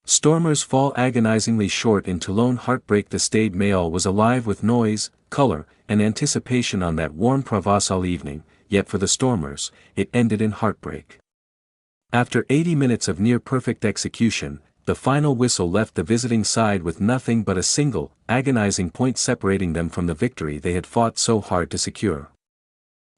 Stormers fall agonizingly short in Toulon. Heartbreak. The Stade Mayol was alive with noise, color, and anticipation on that warm Provençal evening, yet for the Stormers, it ended in heartbreak. After 80 minutes of near-perfect execution, the final whistle left the visiting side with nothing but a single, agonizing point separating them from the victory they had fought so hard to secure.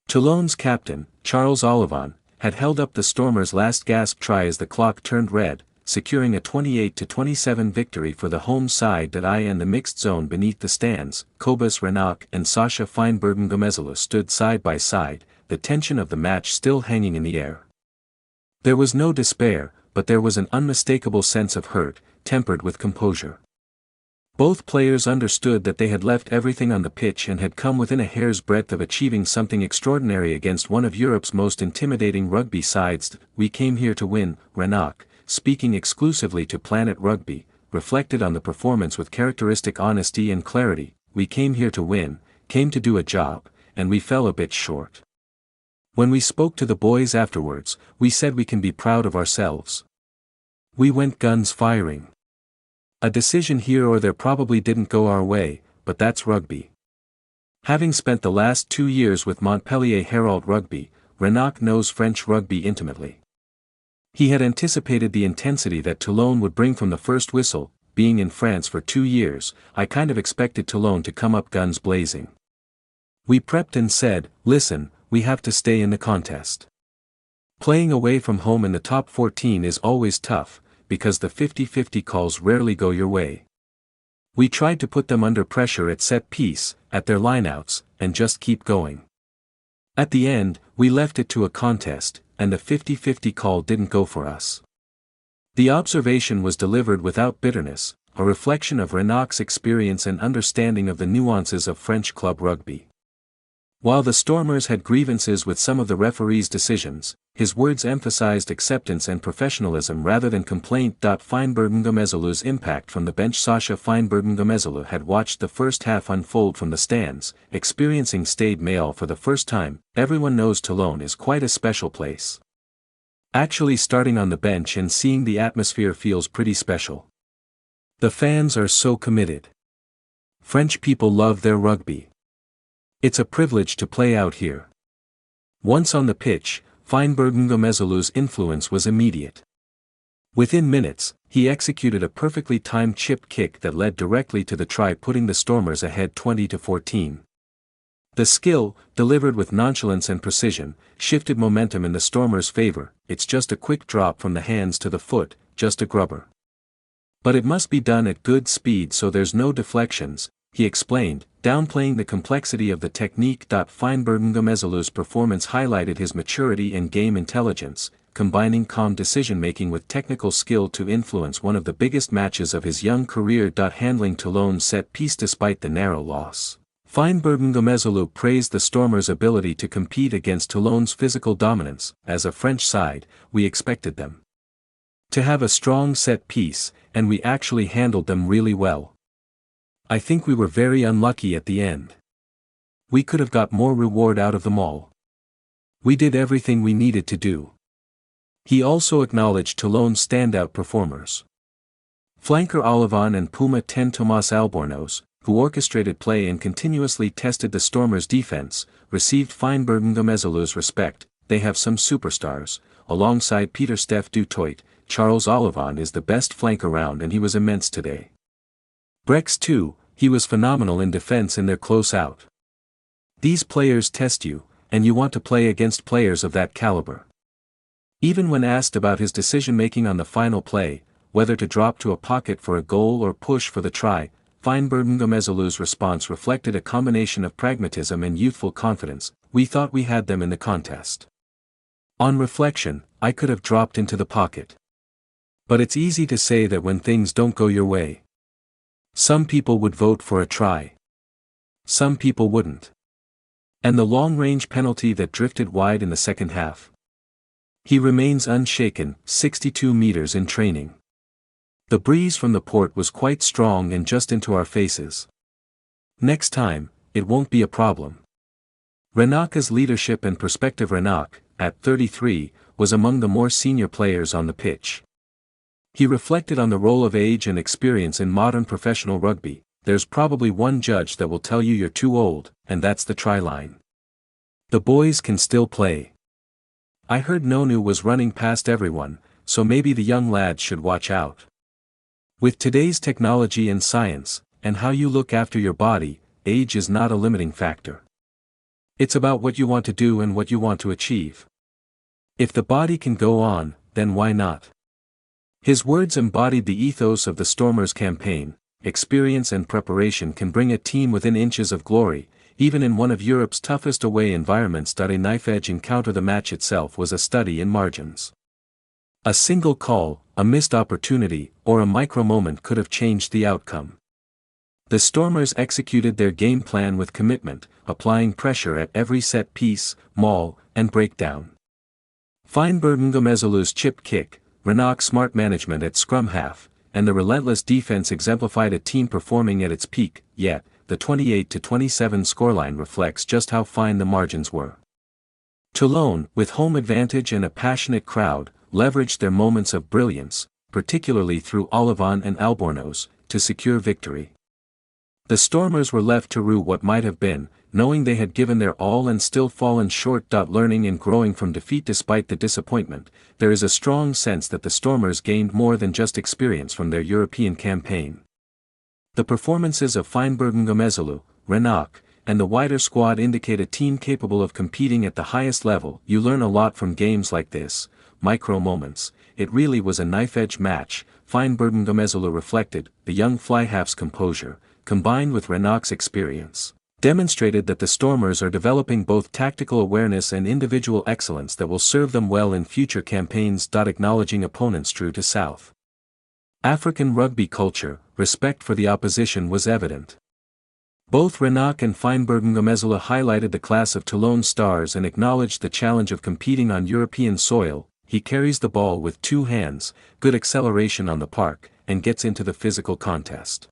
Toulon's captain, Charles Ollivon, had held up the Stormers' last gasp try as the clock turned red, securing a 28-27 victory for the home side. In the mixed zone beneath the stands, Cobus Reinach and Sacha Feinberg-Mngomezulu stood side by side, the tension of the match still hanging in the air. There was no despair, but there was an unmistakable sense of hurt, tempered with composure. Both players understood that they had left everything on the pitch and had come within a hair's breadth of achieving something extraordinary against one of Europe's most intimidating rugby sides. "We came here to win," Reinach, speaking exclusively to Planet Rugby, reflected on the performance with characteristic honesty and clarity. "We came here to win, came to do a job, and we fell a bit short. When we spoke to the boys afterwards, we said we can be proud of ourselves. We went guns firing. A decision here or there probably didn't go our way, but that's rugby." Having spent the last 2 years with Montpellier Herald Rugby, Reinach knows French rugby intimately. He had anticipated the intensity that Toulon would bring from the first whistle. "Being in France for 2 years, I kind of expected Toulon to come up guns blazing. We prepped and said, listen, we have to stay in the contest. Playing away from home in the top 14 is always tough, because the 50-50 calls rarely go your way. We tried to put them under pressure at set piece, at their lineouts, and just keep going. At the end, we left it to a contest, and the 50-50 call didn't go for us." The observation was delivered without bitterness, a reflection of Reinach's experience and understanding of the nuances of French club rugby. While the Stormers had grievances with some of the referees' decisions, his words emphasized acceptance and professionalism rather than complaint. Feinberg-Mngomezulu's impact from the bench. Sacha Feinberg-Mngomezulu had watched the first half unfold from the stands, experiencing Stade Mayol for the first time. "Everyone knows Toulon is quite a special place. Actually starting on the bench and seeing the atmosphere feels pretty special. The fans are so committed. French people love their rugby. It's a privilege to play out here." Once on the pitch, Feinberg-Mngomezulu's influence was immediate. Within minutes, he executed a perfectly timed chip kick that led directly to the try, putting the Stormers ahead 20-14. The skill, delivered with nonchalance and precision, shifted momentum in the Stormers' favor. "It's just a quick drop from the hands to the foot, just a grubber. But it must be done at good speed so there's no deflections," he explained, downplaying the complexity of the technique. Feinberg-Mngomezulu's performance highlighted his maturity and game intelligence, combining calm decision-making with technical skill to influence one of the biggest matches of his young career. Handling Toulon's set piece despite the narrow loss. Feinberg-Mngomezulu praised the Stormers' ability to compete against Toulon's physical dominance. "As a French side, we expected them to have a strong set piece, and we actually handled them really well. I think we were very unlucky at the end. We could have got more reward out of them all. We did everything we needed to do." He also acknowledged Toulon's standout performers. Flanker Ollivon and Puma 10 Thomas Albornoz, who orchestrated play and continuously tested the Stormers' defense, received Feinberg-Mngomezulu's respect. "They have some superstars. Alongside Peter Steph du Toit, Charles Ollivon is the best flank around and he was immense today. Brex too, he was phenomenal in defense in their close out. These players test you, and you want to play against players of that caliber." Even when asked about his decision-making on the final play, whether to drop to a pocket for a goal or push for the try, Feinberg-Mngomezulu's response reflected a combination of pragmatism and youthful confidence. "We thought we had them in the contest. On reflection, I could have dropped into the pocket. But it's easy to say that when things don't go your way. Some people would vote for a try. Some people wouldn't. And the long-range penalty that drifted wide in the second half. He remains unshaken, 62 meters in training. The breeze from the port was quite strong and just into our faces. Next time, it won't be a problem." Reinach's leadership and perspective. Reinach, at 33, was among the more senior players on the pitch. He reflected on the role of age and experience in modern professional rugby. There's probably one judge that will tell you you're too old, and that's the try line. The boys can still play. I heard Nonu was running past everyone, so maybe the young lads should watch out. With today's technology and science, and how you look after your body, age is not a limiting factor. It's about what you want to do and what you want to achieve. If the body can go on, then why not? His words embodied the ethos of the Stormers campaign. Experience and preparation can bring a team within inches of glory, even in one of Europe's toughest away environments. A knife-edge encounter. The match itself was a study in margins. A single call, a missed opportunity, or a micro-moment could have changed the outcome. The Stormers executed their game plan with commitment, applying pressure at every set piece, maul, and breakdown. Feinberg-Mngomezulu's chip kick, Reinach's smart management at scrum-half, and the relentless defense exemplified a team performing at its peak. Yet, the 28-27 scoreline reflects just how fine the margins were. Toulon, with home advantage and a passionate crowd, leveraged their moments of brilliance, particularly through Ollivon and Albornoz, to secure victory. The Stormers were left to rue what might have been, knowing they had given their all and still fallen short. Learning and growing from defeat. Despite the disappointment, there is a strong sense that the Stormers gained more than just experience from their European campaign. The performances of Feinberg-Mngomezulu, Reinach, and the wider squad indicate a team capable of competing at the highest level. You learn a lot from games like this, micro moments. It really was a knife-edge match, Feinberg-Mngomezulu reflected. The young fly-half's composure, combined with Reinach's experience, demonstrated that the Stormers are developing both tactical awareness and individual excellence that will serve them well in future campaigns. Acknowledging opponents true to South African rugby culture, respect for the opposition was evident. Both Reinach and Feinberg-Mngomezulu highlighted the class of Toulon stars and acknowledged the challenge of competing on European soil. He carries the ball with two hands, good acceleration on the park, and gets into the physical contest.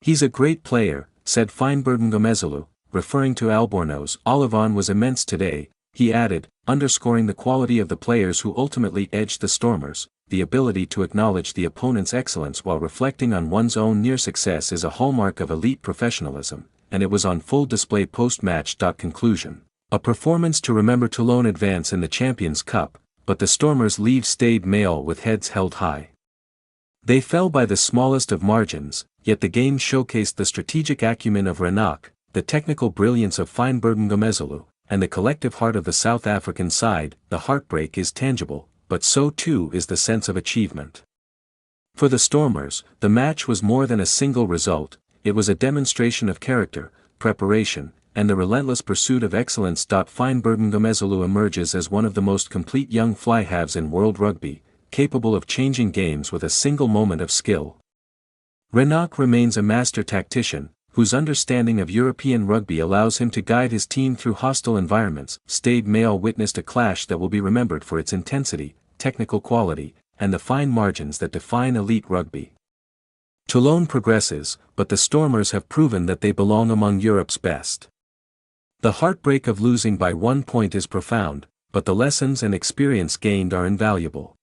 He's a great player, said Feinberg-Mngomezulu, referring to Albornoz. Ollivon was immense today, he added, underscoring the quality of the players who ultimately edged the Stormers. The ability to acknowledge the opponent's excellence while reflecting on one's own near success is a hallmark of elite professionalism, and it was on full display post-match. Conclusion. A performance to remember. Toulon advance in the Champions Cup, but the Stormers leave Stade Mayol with heads held high. They fell by the smallest of margins, yet the game showcased the strategic acumen of Reinach, the technical brilliance of Feinberg-Mngomezulu, and the collective heart of the South African side. The heartbreak is tangible, but so too is the sense of achievement. For the Stormers, the match was more than a single result, it was a demonstration of character, preparation, and the relentless pursuit of excellence. Feinberg-Mngomezulu emerges as one of the most complete young fly-halves in world rugby, capable of changing games with a single moment of skill. Reinach remains a master tactician, whose understanding of European rugby allows him to guide his team through hostile environments. Stade Mayol witnessed a clash that will be remembered for its intensity, technical quality, and the fine margins that define elite rugby. Toulon progresses, but the Stormers have proven that they belong among Europe's best. The heartbreak of losing by 1 point is profound, but the lessons and experience gained are invaluable.